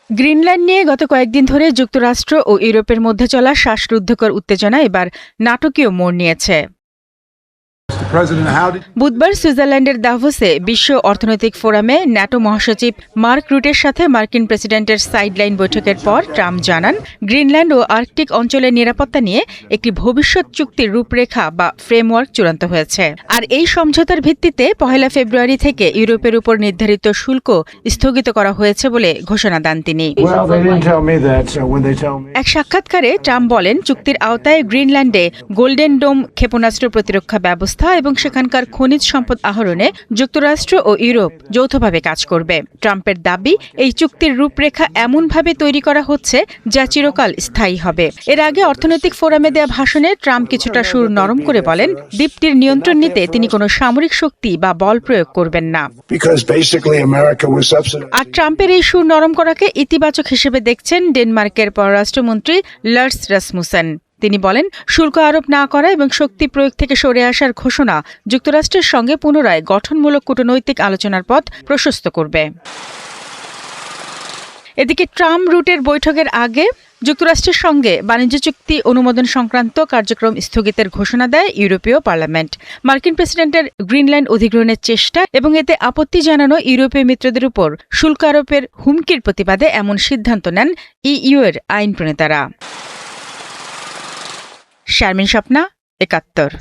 Greenland নিয়ে গত কয়েকদিন ধরে যুক্তরাষ্ট্র ও ইউরোপের মধ্যে চলা শ্বাসরুদ্ধকর উত্তেজনা এবার নাটকীয় মোড় নিয়েছে। বুধবার সুইজারল্যান্ডের দাভোসে বিশ্ব অর্থনৈতিক ফোরামে ন্যাটো মহাসচিব মার্ক রুটের সাথে মার্কিন প্রেসিডেন্টের সাইডলাইন বৈঠকের পর ট্রাম্প জানান, গ্রিনল্যান্ড ও আর্কটিক অঞ্চলের নিরাপত্তা নিয়ে একটি ভবিষ্যৎ চুক্তির রূপরেখা বা ফ্রেমওয়ার্ক চূড়ান্ত হয়েছে। আর এই সমঝোতার ভিত্তিতে 1 ফেব্রুয়ারি থেকে ইউরোপের উপর নির্ধারিত শুল্ক স্থগিত করা হয়েছে বলে ঘোষণা দেন তিনি। এক সাক্ষাৎকারে ট্রাম্প বলেন, চুক্তির আওতায় গ্রিনল্যান্ডে গোল্ডেন ডোম ক্ষেপণাস্ত্র প্রতিরক্ষা ব্যবস্থা এবং সেখানকার খনিজ সম্পদ আহরণে যুক্তরাষ্ট্র ও ইউরোপ যৌথভাবে কাজ করবে। ট্রাম্পের দাবি, এই চুক্তির রূপরেখা এমনভাবে তৈরি করা হচ্ছে যা চিরকাল স্থায়ী হবে। এর আগে অর্থনৈতিক ফোরামে দেয়া ভাষণে ট্রাম্প কিছুটা সুর নরম করে বলেন, দ্বীপটির নিয়ন্ত্রণ নিতে তিনি কোনো সামরিক শক্তি বা বল প্রয়োগ করবেন না। আর ট্রাম্পের এই সুর নরম করাকে ইতিবাচক হিসেবে দেখছেন ডেনমার্কের পররাষ্ট্রমন্ত্রী লার্স রাসমুসেন। তিনি বলেন, শুল্ক আরোপ না করা এবং শক্তি প্রয়োগ থেকে সরে আসার ঘোষণা যুক্তরাষ্ট্রের সঙ্গে পুনরায় গঠনমূলক কূটনৈতিক আলোচনার পথ প্রশস্ত করবে। এদিকে ট্রাম্প রুটের বৈঠকের আগে যুক্তরাষ্ট্রের সঙ্গে বাণিজ্য চুক্তি অনুমোদন সংক্রান্ত কার্যক্রম স্থগিতের ঘোষণা দেয় ইউরোপীয় পার্লামেন্ট। মার্কিন প্রেসিডেন্টের গ্রিনল্যান্ড অধিগ্রহণের চেষ্টা এবং এতে আপত্তি জানানো ইউরোপীয় মিত্রদের উপর শুল্ক আরোপের হুমকির প্রতিবাদে এমন সিদ্ধান্ত নেন ইইউ এর আইন প্রণেতারা। শারমিন স্বপ্না, ৭১।